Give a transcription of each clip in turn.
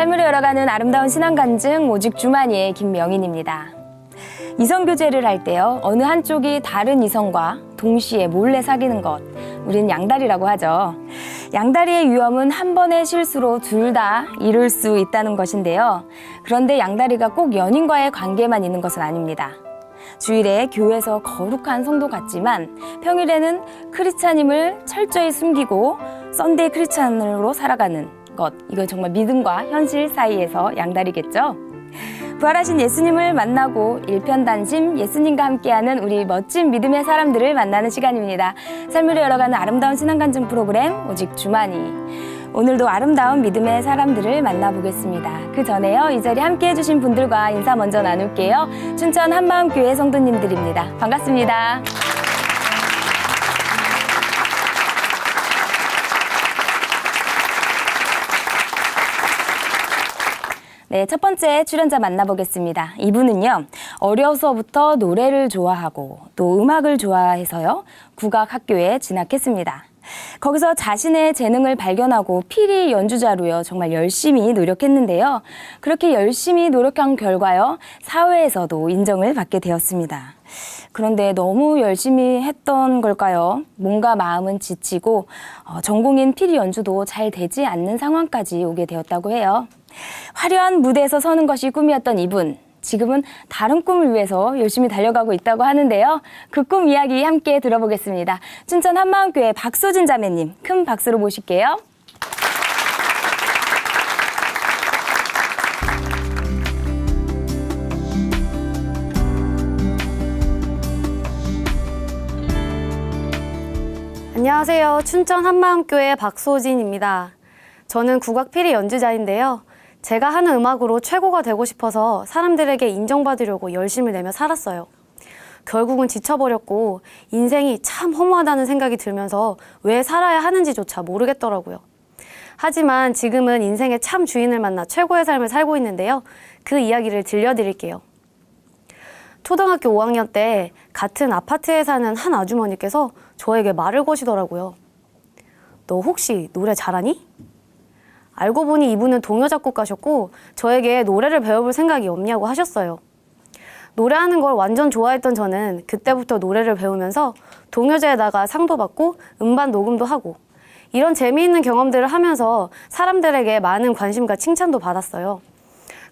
삶을 열어가는 아름다운 신앙 간증 오직 주만이의 김명인입니다. 이성 교제를 할 때요, 어느 한쪽이 다른 이성과 동시에 몰래 사귀는 것, 우린 양다리라고 하죠. 양다리의 위험은 한 번의 실수로 둘 다 이룰 수 있다는 것인데요. 그런데 양다리가 꼭 연인과의 관계만 있는 것은 아닙니다. 주일에 교회에서 거룩한 성도 같지만 평일에는 크리스찬임을 철저히 숨기고 썬데이 크리스찬으로 살아가는 것, 이건 정말 믿음과 현실 사이에서 양다리겠죠. 부활하신 예수님을 만나고 일편단심 예수님과 함께하는 우리 멋진 믿음의 사람들을 만나는 시간입니다. 삶을 열어가는 아름다운 신앙간증 프로그램 오직 주만이. 오늘도 아름다운 믿음의 사람들을 만나보겠습니다. 그 전에요, 이 자리 함께해 주신 분들과 인사 먼저 나눌게요. 춘천 한마음교회 성도님들입니다. 반갑습니다. 네, 첫 번째 출연자 만나보겠습니다. 이분은요, 어려서부터 노래를 좋아하고 또 음악을 좋아해서요, 국악학교에 진학했습니다. 거기서 자신의 재능을 발견하고 피리 연주자로요, 정말 열심히 노력했는데요. 그렇게 열심히 노력한 결과요, 사회에서도 인정을 받게 되었습니다. 그런데 너무 열심히 했던 걸까요? 뭔가 마음은 지치고 전공인 피리 연주도 잘 되지 않는 상황까지 오게 되었다고 해요. 화려한 무대에서 서는 것이 꿈이었던 이분, 지금은 다른 꿈을 위해서 열심히 달려가고 있다고 하는데요. 그 꿈 이야기 함께 들어보겠습니다. 춘천 한마음교회 박소진 자매님, 큰 박수로 모실게요. 안녕하세요. 춘천 한마음교회 박소진입니다. 저는 국악 피리 연주자인데요. 제가 하는 음악으로 최고가 되고 싶어서 사람들에게 인정받으려고 열심을 내며 살았어요. 결국은 지쳐버렸고 인생이 참 허무하다는 생각이 들면서 왜 살아야 하는지조차 모르겠더라고요. 하지만 지금은 인생의 참 주인을 만나 최고의 삶을 살고 있는데요. 그 이야기를 들려드릴게요. 초등학교 5학년 때 같은 아파트에 사는 한 아주머니께서 저에게 말을 거시더라고요. 너 혹시 노래 잘하니? 알고 보니 이분은 동요 작곡가셨고 저에게 노래를 배워볼 생각이 없냐고 하셨어요. 노래하는 걸 완전 좋아했던 저는 그때부터 노래를 배우면서 동요제에 나가 상도 받고 음반 녹음도 하고 이런 재미있는 경험들을 하면서 사람들에게 많은 관심과 칭찬도 받았어요.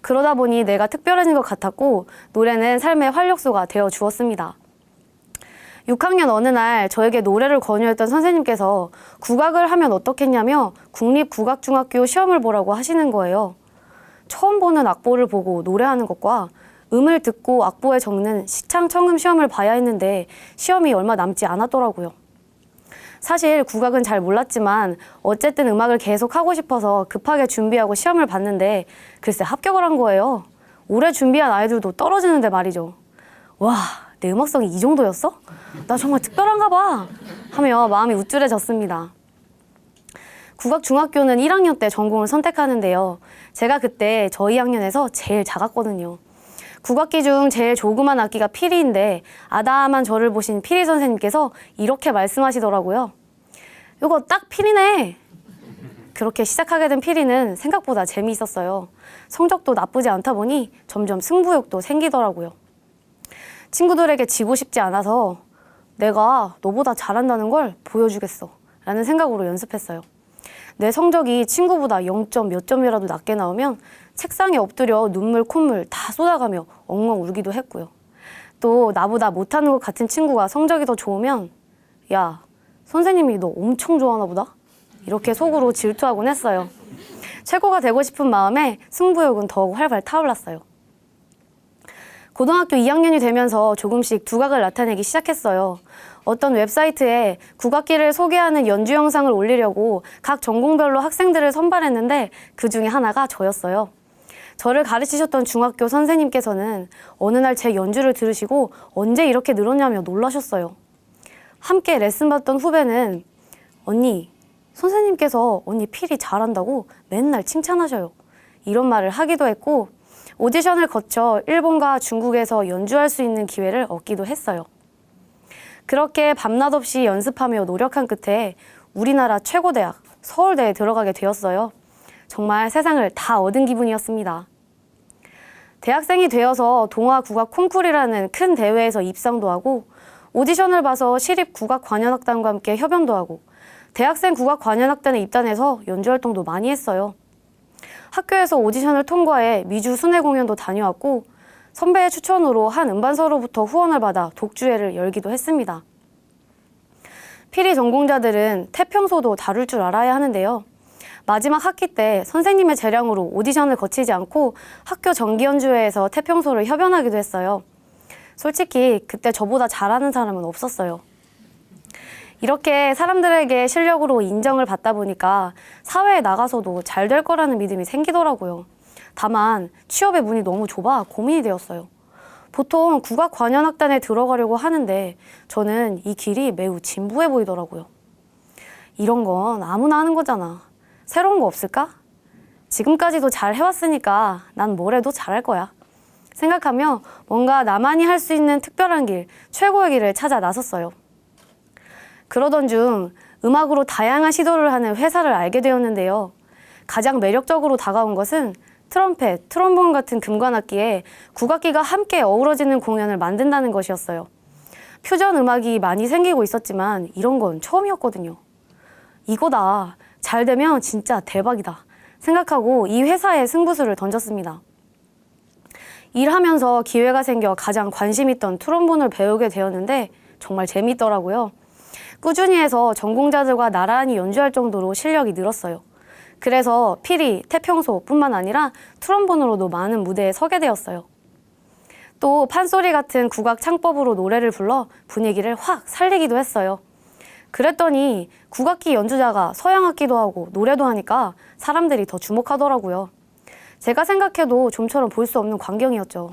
그러다 보니 내가 특별해진 것 같았고 노래는 삶의 활력소가 되어 주었습니다. 6학년 어느 날 저에게 노래를 권유했던 선생님께서 국악을 하면 어떻겠냐며 국립국악중학교 시험을 보라고 하시는 거예요. 처음 보는 악보를 보고 노래하는 것과 음을 듣고 악보에 적는 시창청음 시험을 봐야 했는데 시험이 얼마 남지 않았더라고요. 사실 국악은 잘 몰랐지만 어쨌든 음악을 계속 하고 싶어서 급하게 준비하고 시험을 봤는데 글쎄 합격을 한 거예요. 오래 준비한 아이들도 떨어지는데 말이죠. 와, 내 음악성이 이 정도였어? 나 정말 특별한가 봐 하며 마음이 우쭐해졌습니다. 국악중학교는 1학년 때 전공을 선택하는데요. 제가 그때 저희 학년에서 제일 작았거든요. 국악기 중 제일 조그만 악기가 피리인데 아담한 저를 보신 피리 선생님께서 이렇게 말씀하시더라고요. 이거 딱 피리네. 그렇게 시작하게 된 피리는 생각보다 재미있었어요. 성적도 나쁘지 않다 보니 점점 승부욕도 생기더라고요. 친구들에게 지고 싶지 않아서 내가 너보다 잘한다는 걸 보여주겠어 라는 생각으로 연습했어요. 내 성적이 친구보다 0. 몇 점이라도 낮게 나오면 책상에 엎드려 눈물, 콧물 다 쏟아가며 엉엉 울기도 했고요. 또 나보다 못하는 것 같은 친구가 성적이 더 좋으면 야, 선생님이 너 엄청 좋아하나 보다? 이렇게 속으로 질투하곤 했어요. 최고가 되고 싶은 마음에 승부욕은 더욱 활발 타올랐어요. 고등학교 2학년이 되면서 조금씩 두각을 나타내기 시작했어요. 어떤 웹사이트에 국악기를 소개하는 연주 영상을 올리려고 각 전공별로 학생들을 선발했는데 그 중에 하나가 저였어요. 저를 가르치셨던 중학교 선생님께서는 어느 날 제 연주를 들으시고 언제 이렇게 늘었냐며 놀라셨어요. 함께 레슨 받던 후배는 언니, 선생님께서 언니 피리 잘한다고 맨날 칭찬하셔요. 이런 말을 하기도 했고 오디션을 거쳐 일본과 중국에서 연주할 수 있는 기회를 얻기도 했어요. 그렇게 밤낮 없이 연습하며 노력한 끝에 우리나라 최고 대학 서울대에 들어가게 되었어요. 정말 세상을 다 얻은 기분이었습니다. 대학생이 되어서 동아국악 콩쿠르라는 큰 대회에서 입상도 하고 오디션을 봐서 시립국악관현악단과 함께 협연도 하고 대학생 국악관현악단에 입단해서 연주활동도 많이 했어요. 학교에서 오디션을 통과해 미주 순회 공연도 다녀왔고 선배의 추천으로 한 음반사로부터 후원을 받아 독주회를 열기도 했습니다. 피리 전공자들은 태평소도 다룰 줄 알아야 하는데요. 마지막 학기 때 선생님의 재량으로 오디션을 거치지 않고 학교 정기연주회에서 태평소를 협연하기도 했어요. 솔직히 그때 저보다 잘하는 사람은 없었어요. 이렇게 사람들에게 실력으로 인정을 받다 보니까 사회에 나가서도 잘 될 거라는 믿음이 생기더라고요. 다만 취업의 문이 너무 좁아 고민이 되었어요. 보통 국악관현악단에 들어가려고 하는데 저는 이 길이 매우 진부해 보이더라고요. 이런 건 아무나 하는 거잖아. 새로운 거 없을까? 지금까지도 잘 해왔으니까 난 뭘 해도 잘할 거야. 생각하며 뭔가 나만이 할 수 있는 특별한 길, 최고의 길을 찾아 나섰어요. 그러던 중 음악으로 다양한 시도를 하는 회사를 알게 되었는데요. 가장 매력적으로 다가온 것은 트럼펫, 트롬본 같은 금관악기에 국악기가 함께 어우러지는 공연을 만든다는 것이었어요. 퓨전 음악이 많이 생기고 있었지만 이런 건 처음이었거든요. 이거다. 잘 되면 진짜 대박이다. 생각하고 이 회사에 승부수를 던졌습니다. 일하면서 기회가 생겨 가장 관심 있던 트롬본을 배우게 되었는데 정말 재미있더라고요. 꾸준히 해서 전공자들과 나란히 연주할 정도로 실력이 늘었어요. 그래서 피리, 태평소뿐만 아니라 트롬본으로도 많은 무대에 서게 되었어요. 또 판소리 같은 국악 창법으로 노래를 불러 분위기를 확 살리기도 했어요. 그랬더니 국악기 연주자가 서양악기도 하고 노래도 하니까 사람들이 더 주목하더라고요. 제가 생각해도 좀처럼 볼 수 없는 광경이었죠.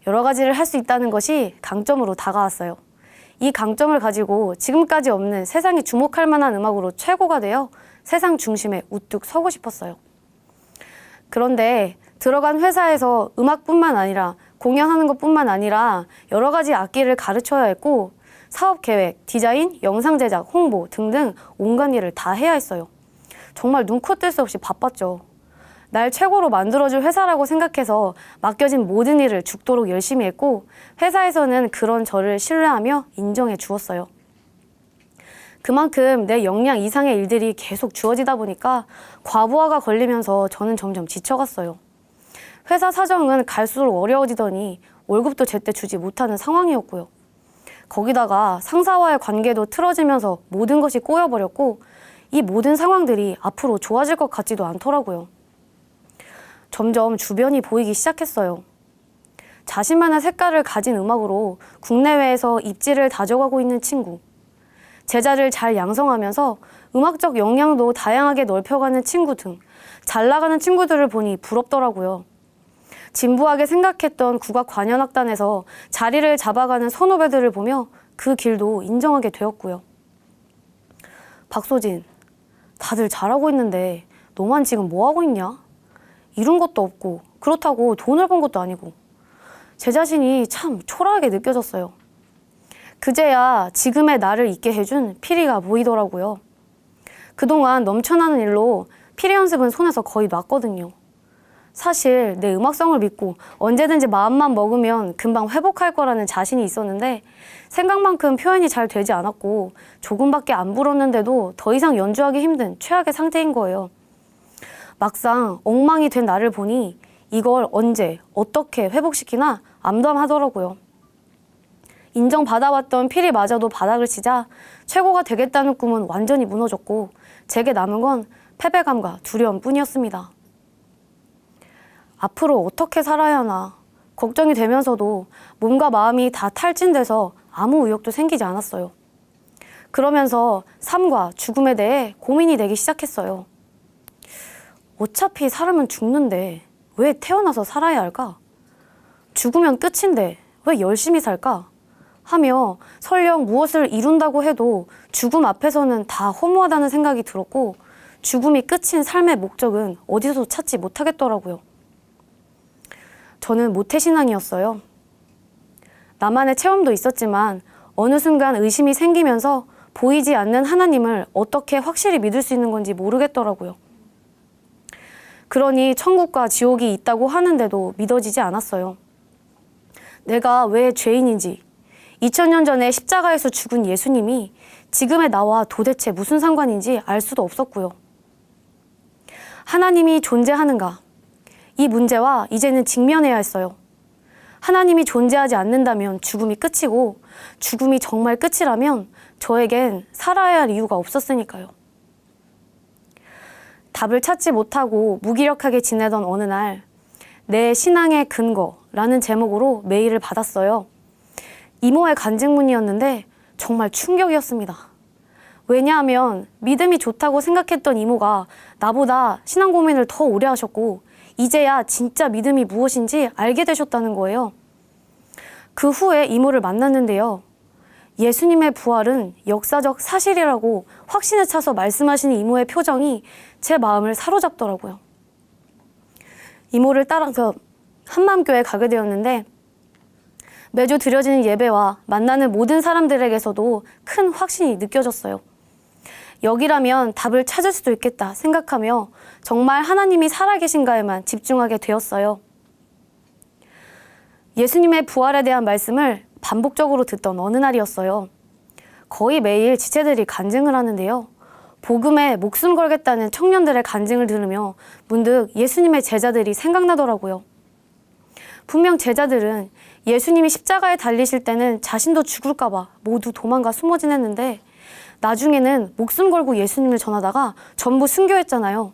여러 가지를 할 수 있다는 것이 강점으로 다가왔어요. 이 강점을 가지고 지금까지 없는 세상이 주목할 만한 음악으로 최고가 되어 세상 중심에 우뚝 서고 싶었어요. 그런데 들어간 회사에서 음악뿐만 아니라 공연하는 것뿐만 아니라 여러 가지 악기를 가르쳐야 했고 사업 계획, 디자인, 영상 제작, 홍보 등등 온갖 일을 다 해야 했어요. 정말 눈코 뜰 새 없이 바빴죠. 날 최고로 만들어줄 회사라고 생각해서 맡겨진 모든 일을 죽도록 열심히 했고 회사에서는 그런 저를 신뢰하며 인정해 주었어요. 그만큼 내 역량 이상의 일들이 계속 주어지다 보니까 과부하가 걸리면서 저는 점점 지쳐갔어요. 회사 사정은 갈수록 어려워지더니 월급도 제때 주지 못하는 상황이었고요. 거기다가 상사와의 관계도 틀어지면서 모든 것이 꼬여버렸고 이 모든 상황들이 앞으로 좋아질 것 같지도 않더라고요. 점점 주변이 보이기 시작했어요. 자신만의 색깔을 가진 음악으로 국내외에서 입지를 다져가고 있는 친구, 제자를 잘 양성하면서 음악적 역량도 다양하게 넓혀가는 친구 등 잘 나가는 친구들을 보니 부럽더라고요. 진부하게 생각했던 국악관현악단에서 자리를 잡아가는 선후배들을 보며 그 길도 인정하게 되었고요. 박소진, 다들 잘하고 있는데 너만 지금 뭐하고 있냐? 이룬 것도 없고 그렇다고 돈을 번 것도 아니고 제 자신이 참 초라하게 느껴졌어요. 그제야 지금의 나를 있게 해준 피리가 보이더라고요. 그동안 넘쳐나는 일로 피리 연습은 손에서 거의 놨거든요. 사실 내 음악성을 믿고 언제든지 마음만 먹으면 금방 회복할 거라는 자신이 있었는데 생각만큼 표현이 잘 되지 않았고 조금밖에 안 불었는데도 더 이상 연주하기 힘든 최악의 상태인 거예요. 막상 엉망이 된 나를 보니 이걸 언제 어떻게 회복시키나 암담하더라고요. 인정받아왔던 피리마저도 바닥을 치자 최고가 되겠다는 꿈은 완전히 무너졌고 제게 남은 건 패배감과 두려움뿐이었습니다. 앞으로 어떻게 살아야 하나 걱정이 되면서도 몸과 마음이 다 탈진돼서 아무 의욕도 생기지 않았어요. 그러면서 삶과 죽음에 대해 고민이 되기 시작했어요. 어차피 사람은 죽는데 왜 태어나서 살아야 할까? 죽으면 끝인데 왜 열심히 살까? 하며 설령 무엇을 이룬다고 해도 죽음 앞에서는 다 허무하다는 생각이 들었고 죽음이 끝인 삶의 목적은 어디서도 찾지 못하겠더라고요. 저는 모태신앙이었어요. 나만의 체험도 있었지만 어느 순간 의심이 생기면서 보이지 않는 하나님을 어떻게 확실히 믿을 수 있는 건지 모르겠더라고요. 그러니 천국과 지옥이 있다고 하는데도 믿어지지 않았어요. 내가 왜 죄인인지, 2000년 전에 십자가에서 죽은 예수님이 지금의 나와 도대체 무슨 상관인지 알 수도 없었고요. 하나님이 존재하는가? 이 문제와 이제는 직면해야 했어요. 하나님이 존재하지 않는다면 죽음이 끝이고, 죽음이 정말 끝이라면 저에겐 살아야 할 이유가 없었으니까요. 답을 찾지 못하고 무기력하게 지내던 어느 날, 내 신앙의 근거라는 제목으로 메일을 받았어요. 이모의 간증문이었는데 정말 충격이었습니다. 왜냐하면 믿음이 좋다고 생각했던 이모가 나보다 신앙 고민을 더 오래 하셨고, 이제야 진짜 믿음이 무엇인지 알게 되셨다는 거예요. 그 후에 이모를 만났는데요. 예수님의 부활은 역사적 사실이라고 확신에 차서 말씀하시는 이모의 표정이 제 마음을 사로잡더라고요. 이모를 따라서 한마음교회에 가게 되었는데, 매주 드려지는 예배와 만나는 모든 사람들에게서도 큰 확신이 느껴졌어요. 여기라면 답을 찾을 수도 있겠다 생각하며 정말 하나님이 살아계신가에만 집중하게 되었어요. 예수님의 부활에 대한 말씀을 반복적으로 듣던 어느 날이었어요. 거의 매일 지체들이 간증을 하는데요. 복음에 목숨 걸겠다는 청년들의 간증을 들으며 문득 예수님의 제자들이 생각나더라고요. 분명 제자들은 예수님이 십자가에 달리실 때는 자신도 죽을까 봐 모두 도망가 숨어 지냈는데, 나중에는 목숨 걸고 예수님을 전하다가 전부 순교했잖아요.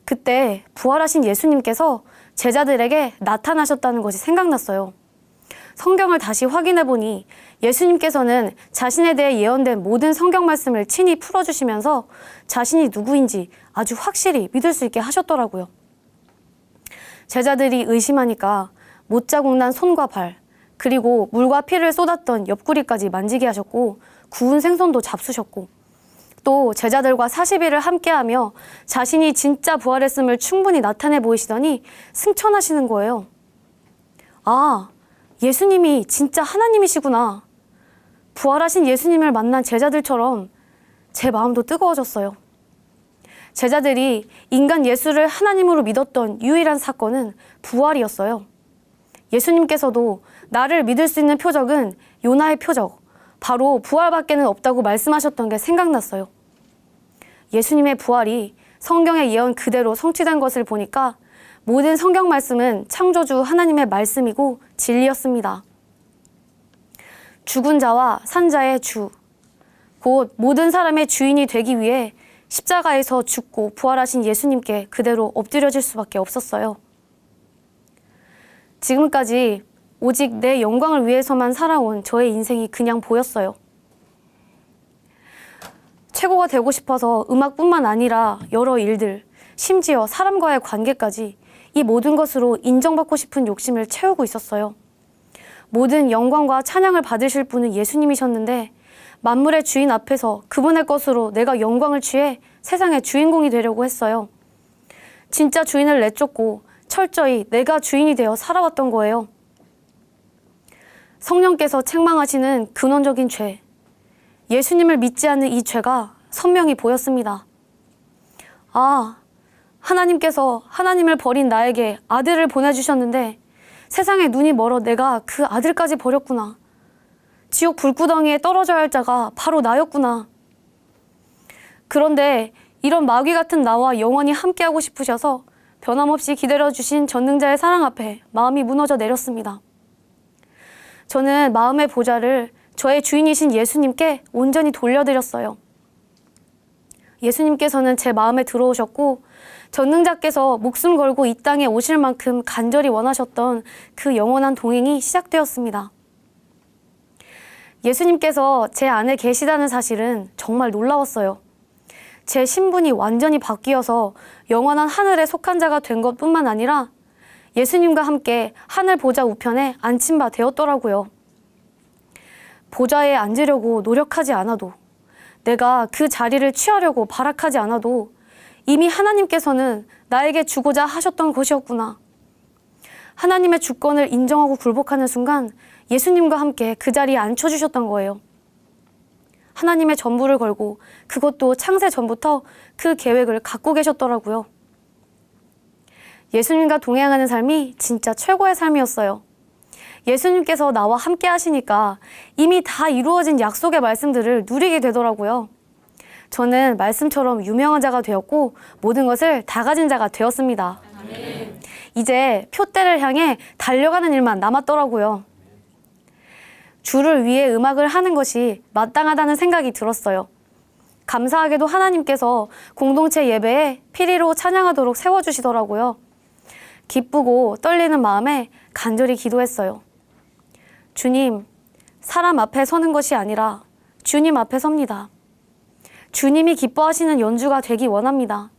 그때 부활하신 예수님께서 제자들에게 나타나셨다는 것이 생각났어요. 성경을 다시 확인해 보니 예수님께서는 자신에 대해 예언된 모든 성경 말씀을 친히 풀어주시면서 자신이 누구인지 아주 확실히 믿을 수 있게 하셨더라고요. 제자들이 의심하니까 못자국 난 손과 발, 그리고 물과 피를 쏟았던 옆구리까지 만지게 하셨고, 구운 생선도 잡수셨고, 또 제자들과 40일을 함께하며 자신이 진짜 부활했음을 충분히 나타내 보이시더니 승천하시는 거예요. 아, 예수님이 진짜 하나님이시구나. 부활하신 예수님을 만난 제자들처럼 제 마음도 뜨거워졌어요. 제자들이 인간 예수를 하나님으로 믿었던 유일한 사건은 부활이었어요. 예수님께서도 나를 믿을 수 있는 표적은 요나의 표적, 바로 부활밖에는 없다고 말씀하셨던 게 생각났어요. 예수님의 부활이 성경의 예언 그대로 성취된 것을 보니까 모든 성경 말씀은 창조주 하나님의 말씀이고 진리였습니다. 죽은 자와 산 자의 주, 곧 모든 사람의 주인이 되기 위해 십자가에서 죽고 부활하신 예수님께 그대로 엎드려질 수밖에 없었어요. 지금까지 오직 내 영광을 위해서만 살아온 저의 인생이 그냥 보였어요. 최고가 되고 싶어서 음악뿐만 아니라 여러 일들, 심지어 사람과의 관계까지 이 모든 것으로 인정받고 싶은 욕심을 채우고 있었어요. 모든 영광과 찬양을 받으실 분은 예수님이셨는데, 만물의 주인 앞에서 그분의 것으로 내가 영광을 취해 세상의 주인공이 되려고 했어요. 진짜 주인을 내쫓고 철저히 내가 주인이 되어 살아왔던 거예요. 성령께서 책망하시는 근원적인 죄, 예수님을 믿지 않는 이 죄가 선명히 보였습니다. 아, 하나님께서 하나님을 버린 나에게 아들을 보내주셨는데 세상에 눈이 멀어 내가 그 아들까지 버렸구나. 지옥 불구덩이에 떨어져야 할 자가 바로 나였구나. 그런데 이런 마귀 같은 나와 영원히 함께하고 싶으셔서 변함없이 기다려주신 전능자의 사랑 앞에 마음이 무너져 내렸습니다. 저는 마음의 보좌를 저의 주인이신 예수님께 온전히 돌려드렸어요. 예수님께서는 제 마음에 들어오셨고, 전능자께서 목숨 걸고 이 땅에 오실 만큼 간절히 원하셨던 그 영원한 동행이 시작되었습니다. 예수님께서 제 안에 계시다는 사실은 정말 놀라웠어요. 제 신분이 완전히 바뀌어서 영원한 하늘에 속한 자가 된 것뿐만 아니라 예수님과 함께 하늘 보좌 우편에 앉힌 바 되었더라고요. 보좌에 앉으려고 노력하지 않아도, 내가 그 자리를 취하려고 발악하지 않아도 이미 하나님께서는 나에게 주고자 하셨던 것이었구나. 하나님의 주권을 인정하고 굴복하는 순간 예수님과 함께 그 자리에 앉혀주셨던 거예요. 하나님의 전부를 걸고, 그것도 창세 전부터 그 계획을 갖고 계셨더라고요. 예수님과 동행하는 삶이 진짜 최고의 삶이었어요. 예수님께서 나와 함께 하시니까 이미 다 이루어진 약속의 말씀들을 누리게 되더라고요. 저는 말씀처럼 유명한 자가 되었고 모든 것을 다 가진 자가 되었습니다. 이제 표대를 향해 달려가는 일만 남았더라고요. 주를 위해 음악을 하는 것이 마땅하다는 생각이 들었어요. 감사하게도 하나님께서 공동체 예배에 피리로 찬양하도록 세워주시더라고요. 기쁘고 떨리는 마음에 간절히 기도했어요. 주님, 사람 앞에 서는 것이 아니라 주님 앞에 섭니다. 주님이 기뻐하시는 연주가 되기 원합니다.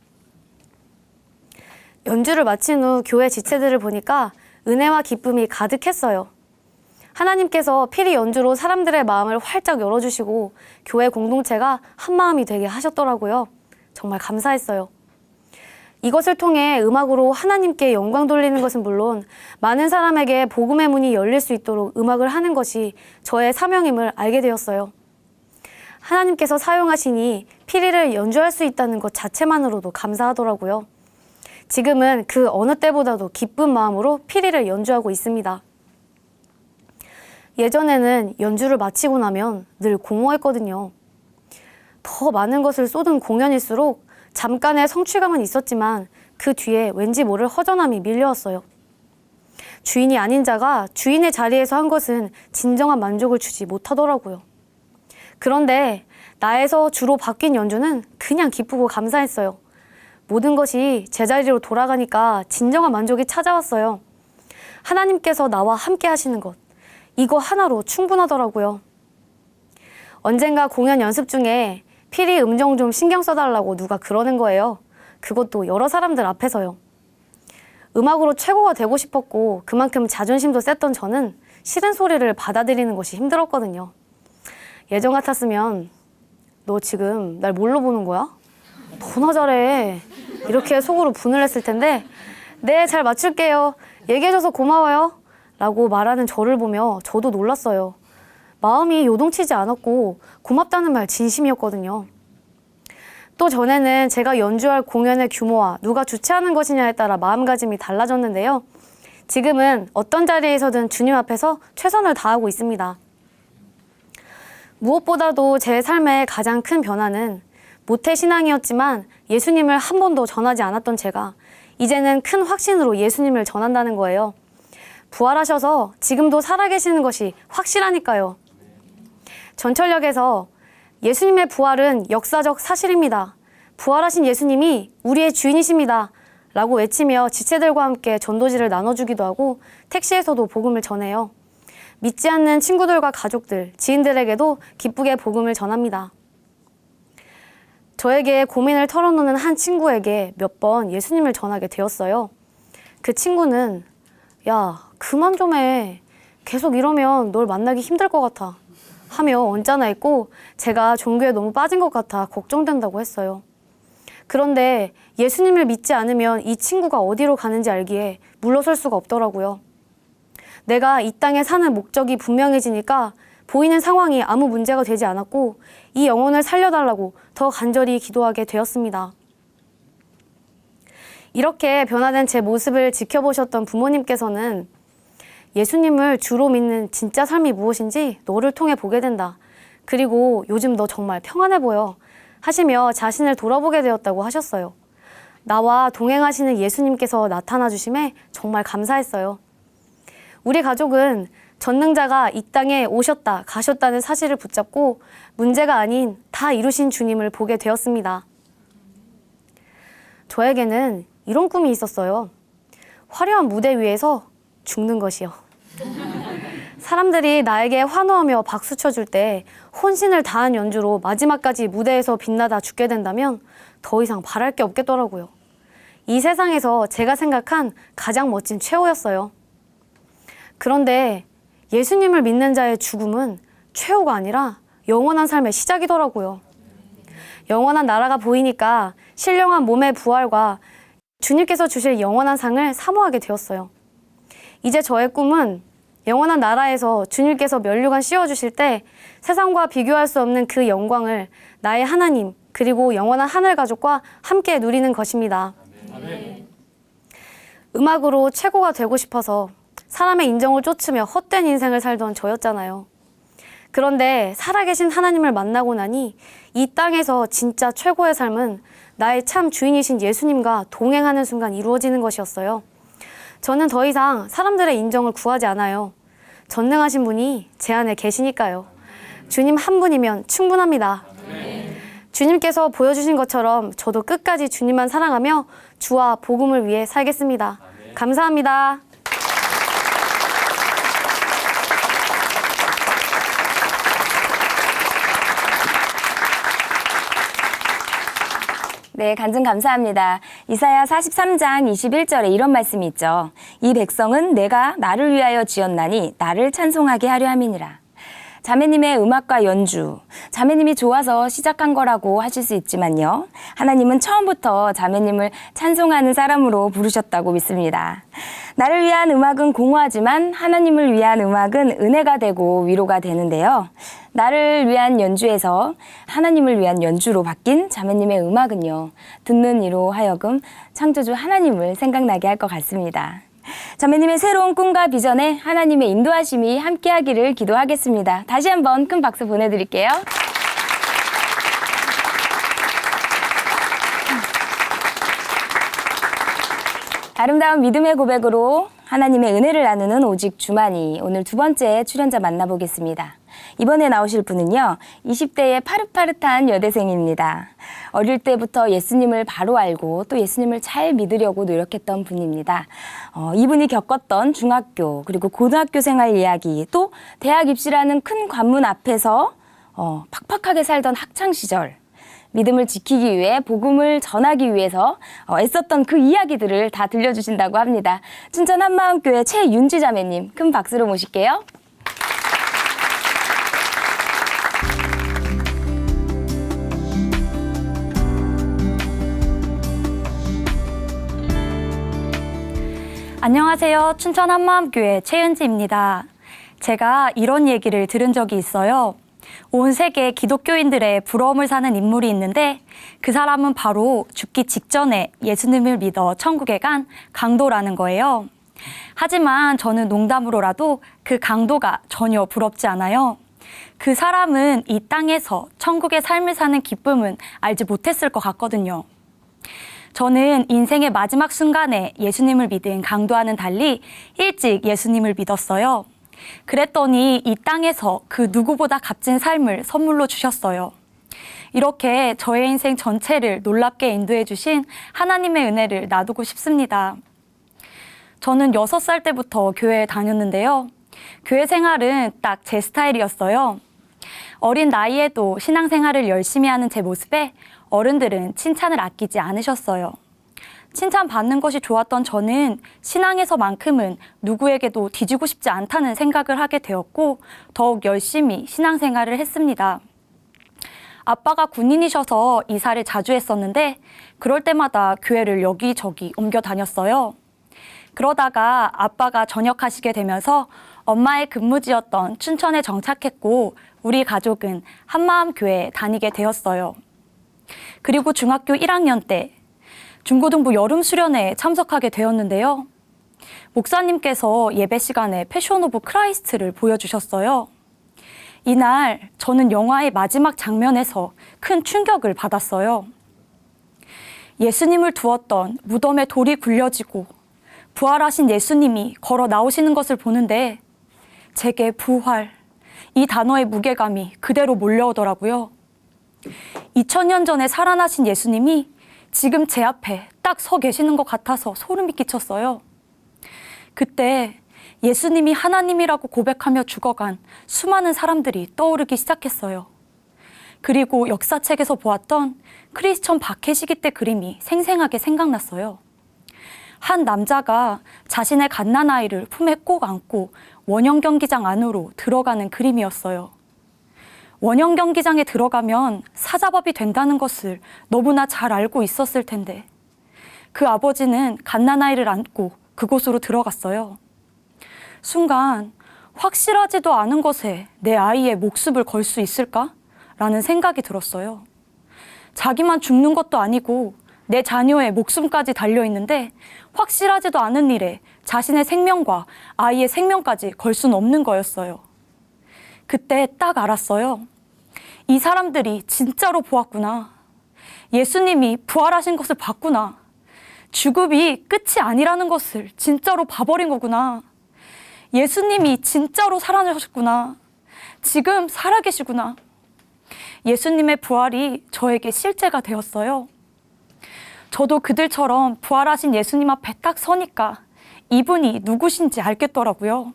연주를 마친 후 교회 지체들을 보니까 은혜와 기쁨이 가득했어요. 하나님께서 피리 연주로 사람들의 마음을 활짝 열어주시고 교회 공동체가 한마음이 되게 하셨더라고요. 정말 감사했어요. 이것을 통해 음악으로 하나님께 영광 돌리는 것은 물론 많은 사람에게 복음의 문이 열릴 수 있도록 음악을 하는 것이 저의 사명임을 알게 되었어요. 하나님께서 사용하시니 피리를 연주할 수 있다는 것 자체만으로도 감사하더라고요. 지금은 그 어느 때보다도 기쁜 마음으로 피리를 연주하고 있습니다. 예전에는 연주를 마치고 나면 늘 공허했거든요. 더 많은 것을 쏟은 공연일수록 잠깐의 성취감은 있었지만 그 뒤에 왠지 모를 허전함이 밀려왔어요. 주인이 아닌 자가 주인의 자리에서 한 것은 진정한 만족을 주지 못하더라고요. 그런데 나에서 주로 바뀐 연주는 그냥 기쁘고 감사했어요. 모든 것이 제자리로 돌아가니까 진정한 만족이 찾아왔어요. 하나님께서 나와 함께 하시는 것, 이거 하나로 충분하더라고요. 언젠가 공연 연습 중에 피리 음정 좀 신경 써달라고 누가 그러는 거예요. 그것도 여러 사람들 앞에서요. 음악으로 최고가 되고 싶었고 그만큼 자존심도 셌던 저는 싫은 소리를 받아들이는 것이 힘들었거든요. 예전 같았으면 너 지금 날 뭘로 보는 거야? 너나 잘해. 이렇게 속으로 분을 했을 텐데 네, 잘 맞출게요. 얘기해줘서 고마워요. 라고 말하는 저를 보며 저도 놀랐어요. 마음이 요동치지 않았고 고맙다는 말 진심이었거든요. 또 전에는 제가 연주할 공연의 규모와 누가 주최하는 것이냐에 따라 마음가짐이 달라졌는데요. 지금은 어떤 자리에서든 주님 앞에서 최선을 다하고 있습니다. 무엇보다도 제 삶의 가장 큰 변화는 모태신앙이었지만 예수님을 한 번도 전하지 않았던 제가 이제는 큰 확신으로 예수님을 전한다는 거예요. 부활하셔서 지금도 살아계시는 것이 확실하니까요. 전철역에서 예수님의 부활은 역사적 사실입니다. 부활하신 예수님이 우리의 주인이십니다. 라고 외치며 지체들과 함께 전도지를 나눠주기도 하고 택시에서도 복음을 전해요. 믿지 않는 친구들과 가족들, 지인들에게도 기쁘게 복음을 전합니다. 저에게 고민을 털어놓는 한 친구에게 몇 번 예수님을 전하게 되었어요. 그 친구는 야, 그만 좀 해. 계속 이러면 널 만나기 힘들 것 같아. 하며 언짢아 했고 제가 종교에 너무 빠진 것 같아 걱정된다고 했어요. 그런데 예수님을 믿지 않으면 이 친구가 어디로 가는지 알기에 물러설 수가 없더라고요. 내가 이 땅에 사는 목적이 분명해지니까 보이는 상황이 아무 문제가 되지 않았고 이 영혼을 살려달라고 더 간절히 기도하게 되었습니다. 이렇게 변화된 제 모습을 지켜보셨던 부모님께서는 예수님을 주로 믿는 진짜 삶이 무엇인지 너를 통해 보게 된다. 그리고 요즘 너 정말 평안해 보여. 하시며 자신을 돌아보게 되었다고 하셨어요. 나와 동행하시는 예수님께서 나타나 주심에 정말 감사했어요. 우리 가족은 전능자가 이 땅에 오셨다, 가셨다는 사실을 붙잡고 문제가 아닌 다 이루신 주님을 보게 되었습니다. 저에게는 이런 꿈이 있었어요. 화려한 무대 위에서 죽는 것이요. 사람들이 나에게 환호하며 박수 쳐줄 때 혼신을 다한 연주로 마지막까지 무대에서 빛나다 죽게 된다면 더 이상 바랄 게 없겠더라고요. 이 세상에서 제가 생각한 가장 멋진 최후였어요. 그런데 예수님을 믿는 자의 죽음은 최후가 아니라 영원한 삶의 시작이더라고요. 영원한 나라가 보이니까 신령한 몸의 부활과 주님께서 주실 영원한 상을 사모하게 되었어요. 이제 저의 꿈은 영원한 나라에서 주님께서 면류관 씌워주실 때 세상과 비교할 수 없는 그 영광을 나의 하나님 그리고 영원한 하늘 가족과 함께 누리는 것입니다. 아멘. 음악으로 최고가 되고 싶어서 사람의 인정을 쫓으며 헛된 인생을 살던 저였잖아요. 그런데 살아계신 하나님을 만나고 나니 이 땅에서 진짜 최고의 삶은 나의 참 주인이신 예수님과 동행하는 순간 이루어지는 것이었어요. 저는 더 이상 사람들의 인정을 구하지 않아요. 전능하신 분이 제 안에 계시니까요. 주님 한 분이면 충분합니다. 주님께서 보여주신 것처럼 저도 끝까지 주님만 사랑하며 주와 복음을 위해 살겠습니다. 감사합니다. 네, 간증 감사합니다. 이사야 43장 21절에 이런 말씀이 있죠. 이 백성은 내가 나를 위하여 지었나니 나를 찬송하게 하려 함이니라. 자매님의 음악과 연주, 자매님이 좋아서 시작한 거라고 하실 수 있지만요. 하나님은 처음부터 자매님을 찬송하는 사람으로 부르셨다고 믿습니다. 나를 위한 음악은 공허하지만 하나님을 위한 음악은 은혜가 되고 위로가 되는데요. 나를 위한 연주에서 하나님을 위한 연주로 바뀐 자매님의 음악은요. 듣는 이로 하여금 창조주 하나님을 생각나게 할 것 같습니다. 자매님의 새로운 꿈과 비전에 하나님의 인도하심이 함께하기를 기도하겠습니다. 다시 한번 큰 박수 보내드릴게요. 아름다운 믿음의 고백으로 하나님의 은혜를 나누는 오직 주만이, 오늘 두 번째 출연자 만나보겠습니다. 이번에 나오실 분은요, 20대의 파릇파릇한 여대생입니다. 어릴 때부터 예수님을 바로 알고 또 예수님을 잘 믿으려고 노력했던 분입니다. 이분이 겪었던 중학교 그리고 고등학교 생활 이야기, 또 대학 입시라는 큰 관문 앞에서 팍팍하게 살던 학창 시절, 믿음을 지키기 위해 복음을 전하기 위해서 애썼던 그 이야기들을 다 들려주신다고 합니다. 춘천 한마음교회 최윤지 자매님, 큰 박수로 모실게요. 안녕하세요. 춘천 한마음교회 최은지입니다. 제가 이런 얘기를 들은 적이 있어요. 온 세계 기독교인들의 부러움을 사는 인물이 있는데 그 사람은 바로 죽기 직전에 예수님을 믿어 천국에 간 강도라는 거예요. 하지만 저는 농담으로라도 그 강도가 전혀 부럽지 않아요. 그 사람은 이 땅에서 천국의 삶을 사는 기쁨은 알지 못했을 것 같거든요. 저는 인생의 마지막 순간에 예수님을 믿은 강도와는 달리 일찍 예수님을 믿었어요. 그랬더니 이 땅에서 그 누구보다 값진 삶을 선물로 주셨어요. 이렇게 저의 인생 전체를 놀랍게 인도해 주신 하나님의 은혜를 나누고 싶습니다. 저는 6살 때부터 교회에 다녔는데요. 교회 생활은 딱 제 스타일이었어요. 어린 나이에도 신앙생활을 열심히 하는 제 모습에 어른들은 칭찬을 아끼지 않으셨어요. 칭찬받는 것이 좋았던 저는 신앙에서만큼은 누구에게도 뒤지고 싶지 않다는 생각을 하게 되었고 더욱 열심히 신앙생활을 했습니다. 아빠가 군인이셔서 이사를 자주 했었는데 그럴 때마다 교회를 여기저기 옮겨 다녔어요. 그러다가 아빠가 전역하시게 되면서 엄마의 근무지였던 춘천에 정착했고 우리 가족은 한마음교회에 다니게 되었어요. 그리고 중학교 1학년 때 중고등부 여름 수련회에 참석하게 되었는데요. 목사님께서 예배 시간에 패션 오브 크라이스트를 보여주셨어요. 이날 저는 영화의 마지막 장면에서 큰 충격을 받았어요. 예수님을 두었던 무덤에 돌이 굴려지고 부활하신 예수님이 걸어 나오시는 것을 보는데 제게 부활, 이 단어의 무게감이 그대로 몰려오더라고요. 2000년 전에 살아나신 예수님이 지금 제 앞에 딱 서 계시는 것 같아서 소름이 끼쳤어요. 그때 예수님이 하나님이라고 고백하며 죽어간 수많은 사람들이 떠오르기 시작했어요. 그리고 역사책에서 보았던 크리스천 박해시기 때 그림이 생생하게 생각났어요. 한 남자가 자신의 갓난아이를 품에 꼭 안고 원형 경기장 안으로 들어가는 그림이었어요. 원형 경기장에 들어가면 사자밥이 된다는 것을 너무나 잘 알고 있었을 텐데 그 아버지는 갓난아이를 안고 그곳으로 들어갔어요. 순간 확실하지도 않은 것에 내 아이의 목숨을 걸 수 있을까? 라는 생각이 들었어요. 자기만 죽는 것도 아니고 내 자녀의 목숨까지 달려있는데 확실하지도 않은 일에 자신의 생명과 아이의 생명까지 걸 수는 없는 거였어요. 그때 딱 알았어요. 이 사람들이 진짜로 보았구나. 예수님이 부활하신 것을 봤구나. 죽음이 끝이 아니라는 것을 진짜로 봐버린 거구나. 예수님이 진짜로 살아나셨구나. 지금 살아계시구나. 예수님의 부활이 저에게 실제가 되었어요. 저도 그들처럼 부활하신 예수님 앞에 딱 서니까 이분이 누구신지 알겠더라고요.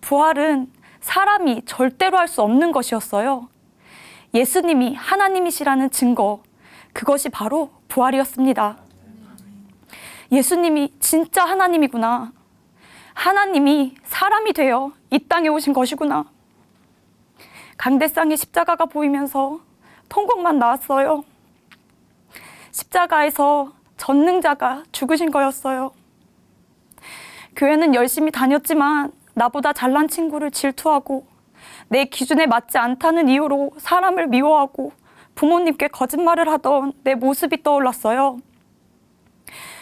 부활은 사람이 절대로 할 수 없는 것이었어요. 예수님이 하나님이시라는 증거, 그것이 바로 부활이었습니다. 예수님이 진짜 하나님이구나. 하나님이 사람이 되어 이 땅에 오신 것이구나. 강대상의 십자가가 보이면서 통곡만 나왔어요. 십자가에서 전능자가 죽으신 거였어요. 교회는 열심히 다녔지만 나보다 잘난 친구를 질투하고 내 기준에 맞지 않다는 이유로 사람을 미워하고 부모님께 거짓말을 하던 내 모습이 떠올랐어요.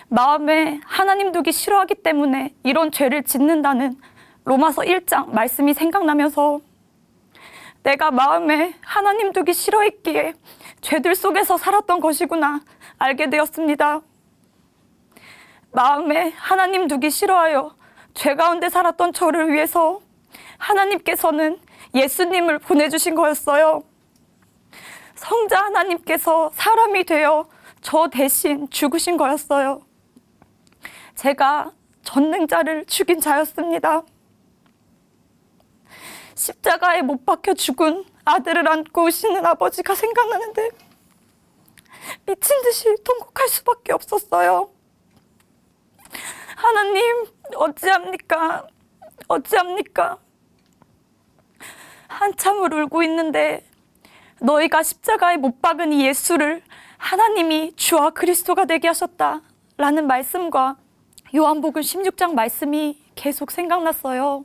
마음에 하나님 두기 싫어하기 때문에 이런 죄를 짓는다는 로마서 1장 말씀이 생각나면서 내가 마음에 하나님 두기 싫어했기에 죄들 속에서 살았던 것이구나 알게 되었습니다. 마음에 하나님 두기 싫어하여 죄 가운데 살았던 저를 위해서 하나님께서는 예수님을 보내주신 거였어요. 성자 하나님께서 사람이 되어 저 대신 죽으신 거였어요. 제가 전능자를 죽인 자였습니다. 십자가에 못 박혀 죽은 아들을 안고 오시는 아버지가 생각나는데 미친 듯이 통곡할 수밖에 없었어요. 하나님, 어찌합니까? 어찌합니까? 한참을 울고 있는데 너희가 십자가에 못 박은 이 예수를 하나님이 주와 그리스도가 되게 하셨다라는 말씀과 요한복음 16장 말씀이 계속 생각났어요.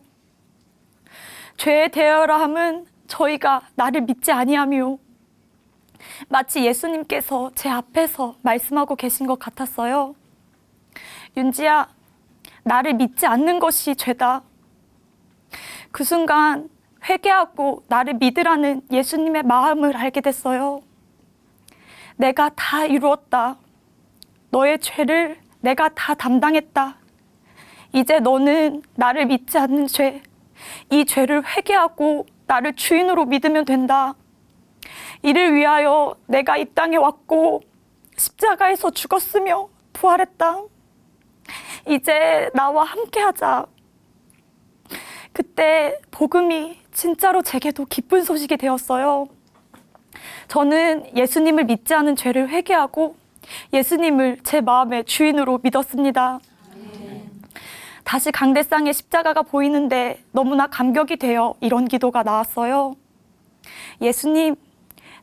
죄에 대하여라 함은 저희가 나를 믿지 아니하며 마치 예수님께서 제 앞에서 말씀하고 계신 것 같았어요. 윤지야, 나를 믿지 않는 것이 죄다. 그 순간 회개하고 나를 믿으라는 예수님의 마음을 알게 됐어요. 내가 다 이루었다. 너의 죄를 내가 다 담당했다. 이제 너는 나를 믿지 않는 죄, 이 죄를 회개하고 나를 주인으로 믿으면 된다. 이를 위하여 내가 이 땅에 왔고 십자가에서 죽었으며 부활했다. 이제 나와 함께하자. 그때 복음이 진짜로 제게도 기쁜 소식이 되었어요. 저는 예수님을 믿지 않은 죄를 회개하고 예수님을 제 마음의 주인으로 믿었습니다. 다시 강대상의 십자가가 보이는데 너무나 감격이 되어 이런 기도가 나왔어요. 예수님,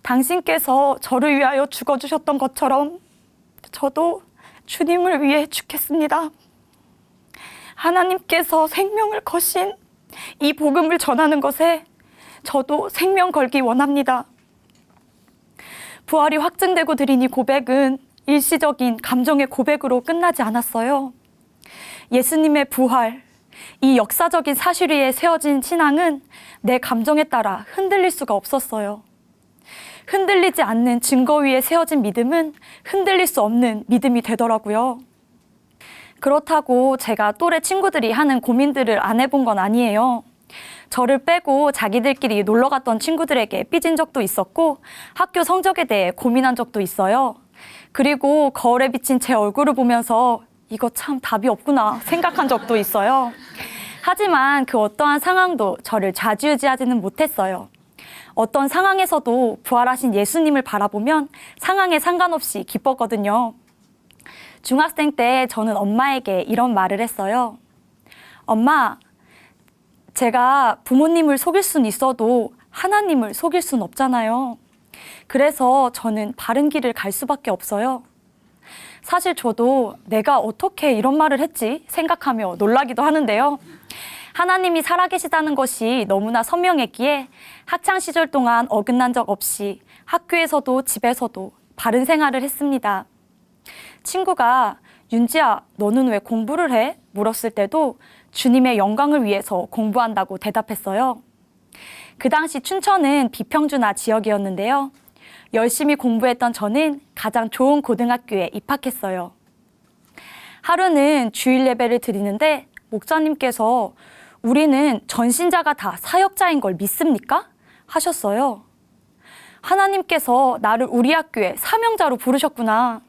당신께서 저를 위하여 죽어주셨던 것처럼 저도 주님을 위해 죽겠습니다. 하나님께서 생명을 거신 이 복음을 전하는 것에 저도 생명 걸기 원합니다. 부활이 확증되고 드린 이 고백은 일시적인 감정의 고백으로 끝나지 않았어요. 예수님의 부활, 이 역사적인 사실 위에 세워진 신앙은 내 감정에 따라 흔들릴 수가 없었어요. 흔들리지 않는 증거 위에 세워진 믿음은 흔들릴 수 없는 믿음이 되더라고요. 그렇다고 제가 또래 친구들이 하는 고민들을 안 해본 건 아니에요. 저를 빼고 자기들끼리 놀러 갔던 친구들에게 삐진 적도 있었고 학교 성적에 대해 고민한 적도 있어요. 그리고 거울에 비친 제 얼굴을 보면서 이거 참 답이 없구나 생각한 적도 있어요. 하지만 그 어떠한 상황도 저를 좌지우지하지는 못했어요. 어떤 상황에서도 부활하신 예수님을 바라보면 상황에 상관없이 기뻤거든요. 중학생 때 저는 엄마에게 이런 말을 했어요. 엄마, 제가 부모님을 속일 수는 있어도 하나님을 속일 수는 없잖아요. 그래서 저는 바른 길을 갈 수밖에 없어요. 사실 저도 내가 어떻게 이런 말을 했지 생각하며 놀라기도 하는데요. 하나님이 살아계시다는 것이 너무나 선명했기에 학창시절 동안 어긋난 적 없이 학교에서도 집에서도 바른 생활을 했습니다. 친구가 윤지야, 너는 왜 공부를 해? 물었을 때도 주님의 영광을 위해서 공부한다고 대답했어요. 그 당시 춘천은 비평준화 지역이었는데요. 열심히 공부했던 저는 가장 좋은 고등학교에 입학했어요. 하루는 주일 예배를 드리는데 목사님께서 우리는 전신자가 다 사역자인 걸 믿습니까? 하셨어요. 하나님께서 나를 우리 학교에 사명자로 부르셨구나.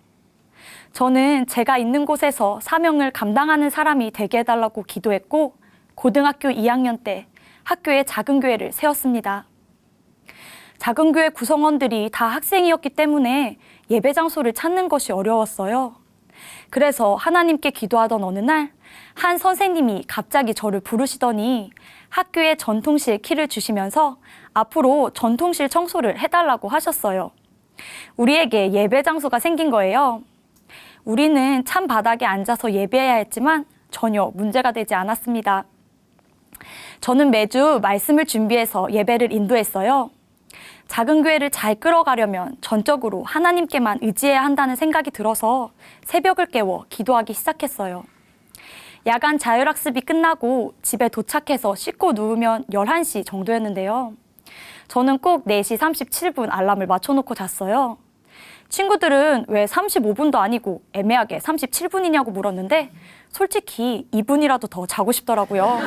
저는 제가 있는 곳에서 사명을 감당하는 사람이 되게 해달라고 기도했고 고등학교 2학년 때 학교에 작은 교회를 세웠습니다. 작은 교회 구성원들이 다 학생이었기 때문에 예배 장소를 찾는 것이 어려웠어요. 그래서 하나님께 기도하던 어느 날 한 선생님이 갑자기 저를 부르시더니 학교에 전통실 키를 주시면서 앞으로 전통실 청소를 해달라고 하셨어요. 우리에게 예배 장소가 생긴 거예요. 우리는 찬 바닥에 앉아서 예배해야 했지만 전혀 문제가 되지 않았습니다. 저는 매주 말씀을 준비해서 예배를 인도했어요. 작은 교회를 잘 끌어가려면 전적으로 하나님께만 의지해야 한다는 생각이 들어서 새벽을 깨워 기도하기 시작했어요. 야간 자율학습이 끝나고 집에 도착해서 씻고 누우면 11시 정도였는데요. 저는 꼭 4시 37분 알람을 맞춰놓고 잤어요. 친구들은 왜 35분도 아니고 애매하게 37분이냐고 물었는데 솔직히 2분이라도 더 자고 싶더라고요.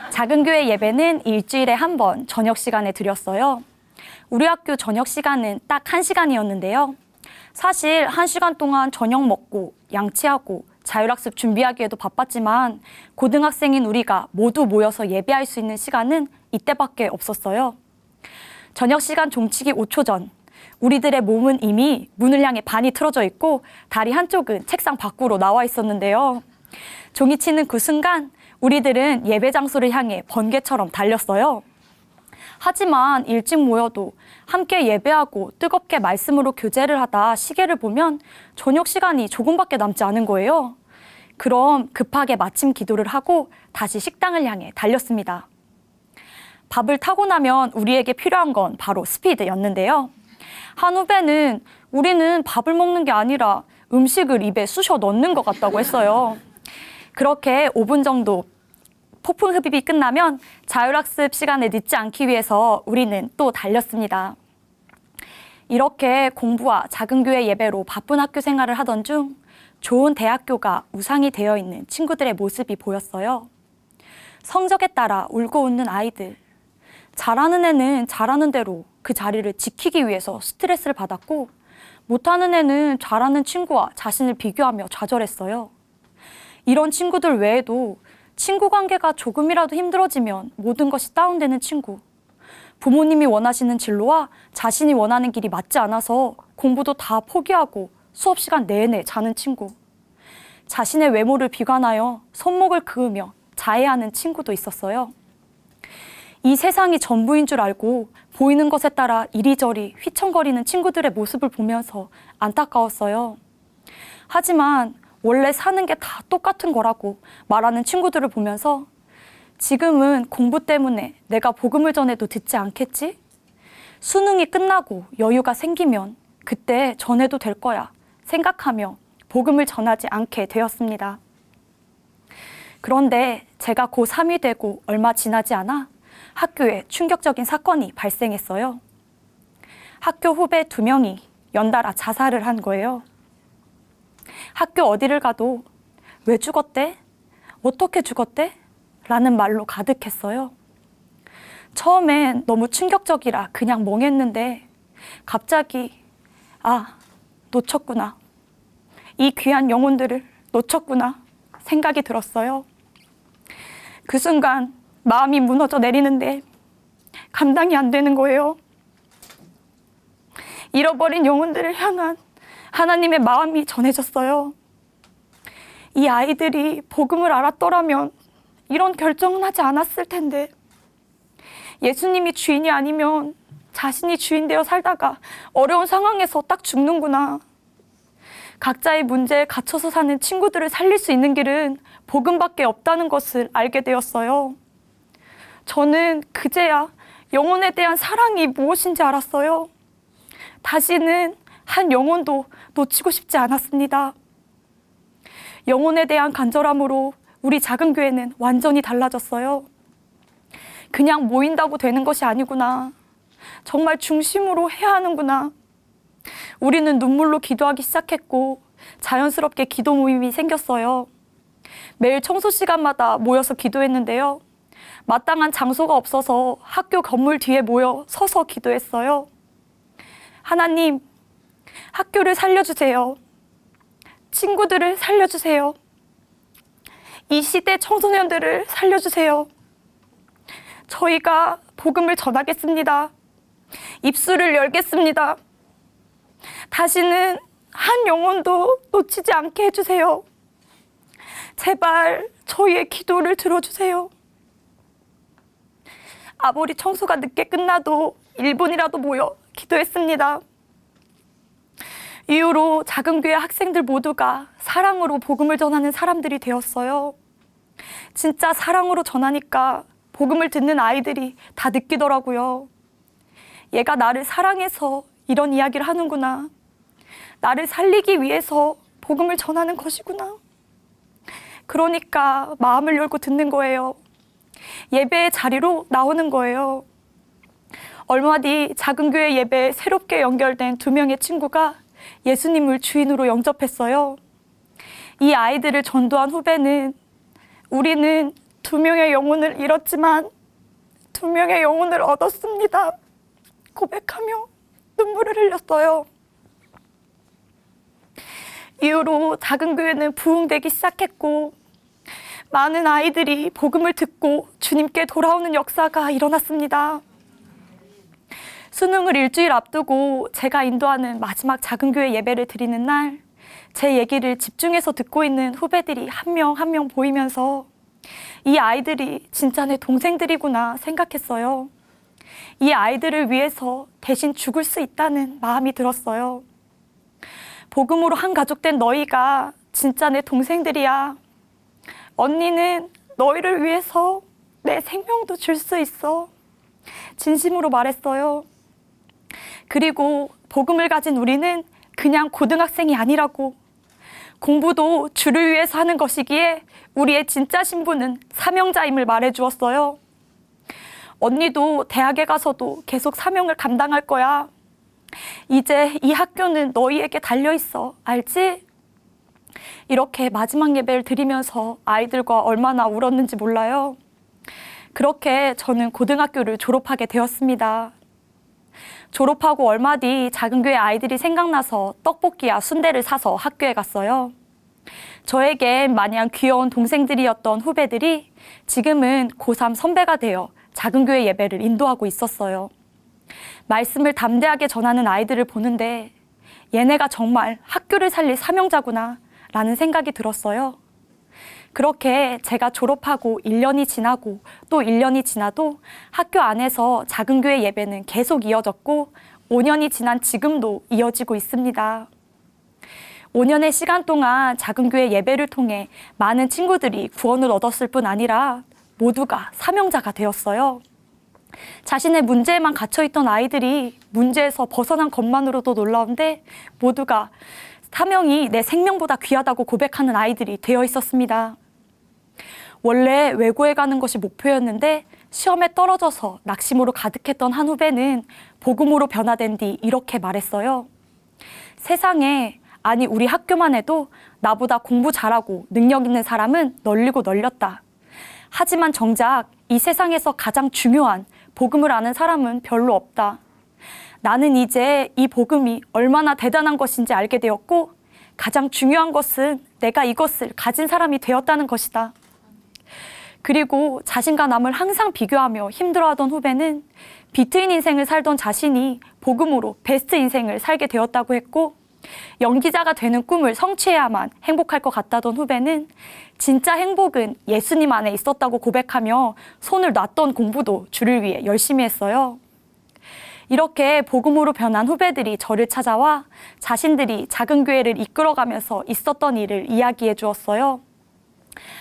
작은 교회 예배는 일주일에 한 번 저녁 시간에 드렸어요. 우리 학교 저녁 시간은 딱 1시간이었는데요. 사실 1시간 동안 저녁 먹고 양치하고 자율학습 준비하기에도 바빴지만 고등학생인 우리가 모두 모여서 예배할 수 있는 시간은 이때밖에 없었어요. 저녁 시간 종치기 5초 전 우리들의 몸은 이미 문을 향해 반이 틀어져 있고 다리 한쪽은 책상 밖으로 나와 있었는데요. 종이 치는 그 순간 우리들은 예배 장소를 향해 번개처럼 달렸어요. 하지만 일찍 모여도 함께 예배하고 뜨겁게 말씀으로 교제를 하다 시계를 보면 저녁 시간이 조금밖에 남지 않은 거예요. 그럼 급하게 마침 기도를 하고 다시 식당을 향해 달렸습니다. 밥을 타고 나면 우리에게 필요한 건 바로 스피드였는데요. 한 후배는 우리는 밥을 먹는 게 아니라 음식을 입에 쑤셔 넣는 것 같다고 했어요. 그렇게 5분 정도 폭풍 흡입이 끝나면 자율학습 시간에 늦지 않기 위해서 우리는 또 달렸습니다. 이렇게 공부와 작은 교회 예배로 바쁜 학교 생활을 하던 중 좋은 대학교가 우상이 되어 있는 친구들의 모습이 보였어요. 성적에 따라 울고 웃는 아이들. 잘하는 애는 잘하는 대로 그 자리를 지키기 위해서 스트레스를 받았고 못하는 애는 잘하는 친구와 자신을 비교하며 좌절했어요. 이런 친구들 외에도 친구 관계가 조금이라도 힘들어지면 모든 것이 다운되는 친구. 부모님이 원하시는 진로와 자신이 원하는 길이 맞지 않아서 공부도 다 포기하고 수업 시간 내내 자는 친구. 자신의 외모를 비관하여 손목을 그으며 자해하는 친구도 있었어요. 이 세상이 전부인 줄 알고 보이는 것에 따라 이리저리 휘청거리는 친구들의 모습을 보면서 안타까웠어요. 하지만 원래 사는 게 다 똑같은 거라고 말하는 친구들을 보면서 지금은 공부 때문에 내가 복음을 전해도 듣지 않겠지? 수능이 끝나고 여유가 생기면 그때 전해도 될 거야 생각하며 복음을 전하지 않게 되었습니다. 그런데 제가 고3이 되고 얼마 지나지 않아 학교에 충격적인 사건이 발생했어요. 학교 후배 2명이 연달아 자살을 한 거예요. 학교 어디를 가도 왜 죽었대? 어떻게 죽었대? 라는 말로 가득했어요. 처음엔 너무 충격적이라 그냥 멍했는데 갑자기 놓쳤구나. 이 귀한 영혼들을 놓쳤구나 생각이 들었어요. 그 순간 마음이 무너져 내리는데 감당이 안 되는 거예요. 잃어버린 영혼들을 향한 하나님의 마음이 전해졌어요. 이 아이들이 복음을 알았더라면 이런 결정은 하지 않았을 텐데 예수님이 주인이 아니면 자신이 주인 되어 살다가 어려운 상황에서 딱 죽는구나. 각자의 문제에 갇혀서 사는 친구들을 살릴 수 있는 길은 복음밖에 없다는 것을 알게 되었어요. 저는 그제야 영혼에 대한 사랑이 무엇인지 알았어요. 다시는 한 영혼도 놓치고 싶지 않았습니다. 영혼에 대한 간절함으로 우리 작은 교회는 완전히 달라졌어요. 그냥 모인다고 되는 것이 아니구나. 정말 중심으로 해야 하는구나. 우리는 눈물로 기도하기 시작했고 자연스럽게 기도 모임이 생겼어요. 매일 청소 시간마다 모여서 기도했는데요. 마땅한 장소가 없어서 학교 건물 뒤에 모여 서서 기도했어요. 하나님, 학교를 살려주세요. 친구들을 살려주세요. 이 시대 청소년들을 살려주세요. 저희가 복음을 전하겠습니다. 입술을 열겠습니다. 다시는 한 영혼도 놓치지 않게 해주세요. 제발 저희의 기도를 들어주세요. 아무리 청소가 늦게 끝나도 1분이라도 모여 기도했습니다. 이후로 작은 교회 학생들 모두가 사랑으로 복음을 전하는 사람들이 되었어요. 진짜 사랑으로 전하니까 복음을 듣는 아이들이 다 느끼더라고요. 얘가 나를 사랑해서 이런 이야기를 하는구나. 나를 살리기 위해서 복음을 전하는 것이구나. 그러니까 마음을 열고 듣는 거예요. 예배의 자리로 나오는 거예요. 얼마 뒤 작은 교회 예배에 새롭게 연결된 2명의 친구가 예수님을 주인으로 영접했어요. 이 아이들을 전도한 후배는 우리는 2명의 영혼을 잃었지만 2명의 영혼을 얻었습니다. 고백하며 눈물을 흘렸어요. 이후로 작은 교회는 부흥되기 시작했고 많은 아이들이 복음을 듣고 주님께 돌아오는 역사가 일어났습니다. 수능을 일주일 앞두고 제가 인도하는 마지막 작은 교회 예배를 드리는 날, 제 얘기를 집중해서 듣고 있는 후배들이 한 명 한 명 보이면서 이 아이들이 진짜 내 동생들이구나 생각했어요. 이 아이들을 위해서 대신 죽을 수 있다는 마음이 들었어요. 복음으로 한 가족 된 너희가 진짜 내 동생들이야. 언니는 너희를 위해서 내 생명도 줄 수 있어. 진심으로 말했어요. 그리고 복음을 가진 우리는 그냥 고등학생이 아니라고. 공부도 주를 위해서 하는 것이기에 우리의 진짜 신분은 사명자임을 말해주었어요. 언니도 대학에 가서도 계속 사명을 감당할 거야. 이제 이 학교는 너희에게 달려있어. 알지? 이렇게 마지막 예배를 드리면서 아이들과 얼마나 울었는지 몰라요. 그렇게 저는 고등학교를 졸업하게 되었습니다. 졸업하고 얼마 뒤 작은 교회 아이들이 생각나서 떡볶이와 순대를 사서 학교에 갔어요. 저에겐 마냥 귀여운 동생들이었던 후배들이 지금은 고3 선배가 되어 작은 교회 예배를 인도하고 있었어요. 말씀을 담대하게 전하는 아이들을 보는데 얘네가 정말 학교를 살릴 사명자구나 라는 생각이 들었어요. 그렇게 제가 졸업하고 1년이 지나고 또 1년이 지나도 학교 안에서 작은 교회 예배는 계속 이어졌고 5년이 지난 지금도 이어지고 있습니다. 5년의 시간 동안 작은 교회 예배를 통해 많은 친구들이 구원을 얻었을 뿐 아니라 모두가 사명자가 되었어요. 자신의 문제에만 갇혀있던 아이들이 문제에서 벗어난 것만으로도 놀라운데 모두가 사명이 내 생명보다 귀하다고 고백하는 아이들이 되어 있었습니다. 원래 외고에 가는 것이 목표였는데 시험에 떨어져서 낙심으로 가득했던 한 후배는 복음으로 변화된 뒤 이렇게 말했어요. 세상에, 아니 우리 학교만 해도 나보다 공부 잘하고 능력 있는 사람은 널리고 널렸다. 하지만 정작 이 세상에서 가장 중요한 복음을 아는 사람은 별로 없다. 나는 이제 이 복음이 얼마나 대단한 것인지 알게 되었고 가장 중요한 것은 내가 이것을 가진 사람이 되었다는 것이다. 그리고 자신과 남을 항상 비교하며 힘들어하던 후배는 비트인 인생을 살던 자신이 복음으로 베스트 인생을 살게 되었다고 했고 연기자가 되는 꿈을 성취해야만 행복할 것 같다던 후배는 진짜 행복은 예수님 안에 있었다고 고백하며 손을 놨던 공부도 주를 위해 열심히 했어요. 이렇게 복음으로 변한 후배들이 저를 찾아와 자신들이 작은 교회를 이끌어가면서 있었던 일을 이야기해 주었어요.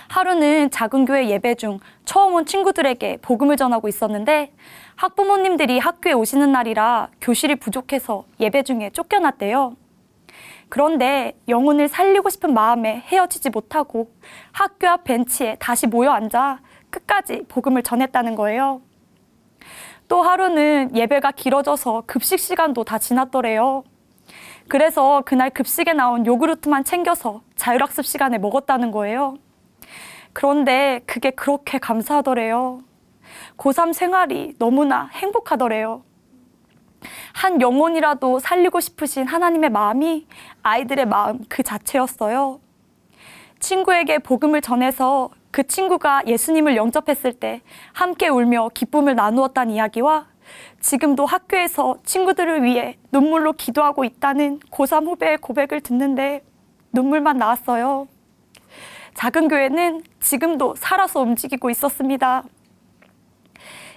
하루는 작은 교회 예배 중 처음 온 친구들에게 복음을 전하고 있었는데 학부모님들이 학교에 오시는 날이라 교실이 부족해서 예배 중에 쫓겨났대요. 그런데 영혼을 살리고 싶은 마음에 헤어지지 못하고 학교 앞 벤치에 다시 모여 앉아 끝까지 복음을 전했다는 거예요. 또 하루는 예배가 길어져서 급식 시간도 다 지났더래요. 그래서 그날 급식에 나온 요구르트만 챙겨서 자율학습 시간에 먹었다는 거예요. 그런데 그게 그렇게 감사하더래요. 고3 생활이 너무나 행복하더래요. 한 영혼이라도 살리고 싶으신 하나님의 마음이 아이들의 마음 그 자체였어요. 친구에게 복음을 전해서 그 친구가 예수님을 영접했을 때 함께 울며 기쁨을 나누었다는 이야기와 지금도 학교에서 친구들을 위해 눈물로 기도하고 있다는 고3 후배의 고백을 듣는데 눈물만 나왔어요. 작은 교회는 지금도 살아서 움직이고 있었습니다.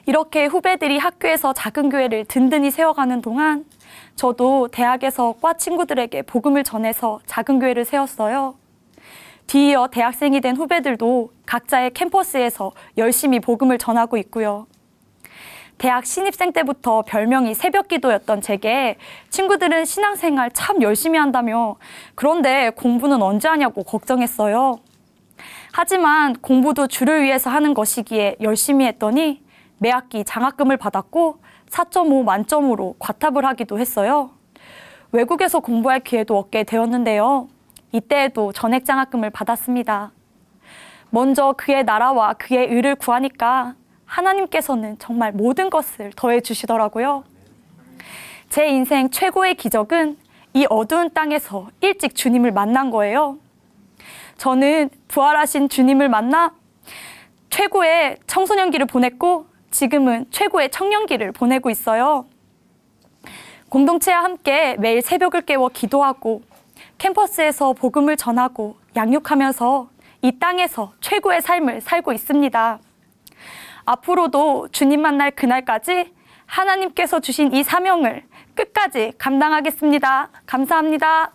이렇게 후배들이 학교에서 작은 교회를 든든히 세워가는 동안 저도 대학에서 과 친구들에게 복음을 전해서 작은 교회를 세웠어요. 뒤이어 대학생이 된 후배들도 각자의 캠퍼스에서 열심히 복음을 전하고 있고요. 대학 신입생 때부터 별명이 새벽기도였던 제게 친구들은 신앙생활 참 열심히 한다며 그런데 공부는 언제 하냐고 걱정했어요. 하지만 공부도 주를 위해서 하는 것이기에 열심히 했더니 매학기 장학금을 받았고 4.5 만점으로 과탑을 하기도 했어요. 외국에서 공부할 기회도 얻게 되었는데요. 이때에도 전액 장학금을 받았습니다. 먼저 그의 나라와 그의 의를 구하니까 하나님께서는 정말 모든 것을 더해 주시더라고요. 제 인생 최고의 기적은 이 어두운 땅에서 일찍 주님을 만난 거예요. 저는 부활하신 주님을 만나 최고의 청소년기를 보냈고 지금은 최고의 청년기를 보내고 있어요. 공동체와 함께 매일 새벽을 깨워 기도하고 캠퍼스에서 복음을 전하고 양육하면서 이 땅에서 최고의 삶을 살고 있습니다. 앞으로도 주님 만날 그날까지 하나님께서 주신 이 사명을 끝까지 감당하겠습니다. 감사합니다.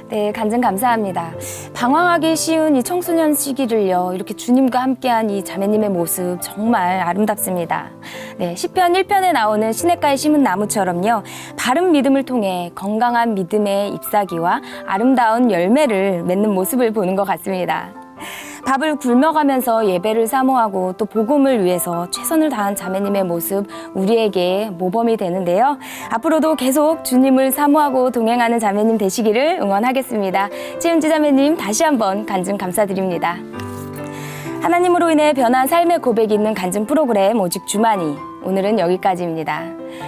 네, 간증 감사합니다. 방황하기 쉬운 이 청소년 시기를요, 이렇게 주님과 함께한 이 자매님의 모습 정말 아름답습니다. 네, 시편 1편에 나오는 시냇가에 심은 나무처럼요, 바른 믿음을 통해 건강한 믿음의 잎사귀와 아름다운 열매를 맺는 모습을 보는 것 같습니다. 밥을 굶어가면서 예배를 사모하고 또 복음을 위해서 최선을 다한 자매님의 모습 우리에게 모범이 되는데요. 앞으로도 계속 주님을 사모하고 동행하는 자매님 되시기를 응원하겠습니다. 최은지 자매님 다시 한번 간증 감사드립니다. 하나님으로 인해 변한 삶의 고백이 있는 간증 프로그램 오직 주만이 오늘은 여기까지입니다.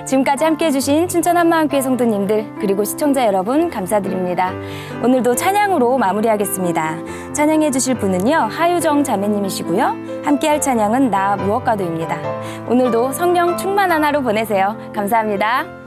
지금까지 함께해 주신 춘천 한마음교회 성도님들 그리고 시청자 여러분 감사드립니다. 오늘도 찬양으로 마무리하겠습니다. 찬양해 주실 분은요 하유정 자매님이시고요. 함께할 찬양은 나 무엇과도입니다. 오늘도 성령 충만한 하루 보내세요. 감사합니다.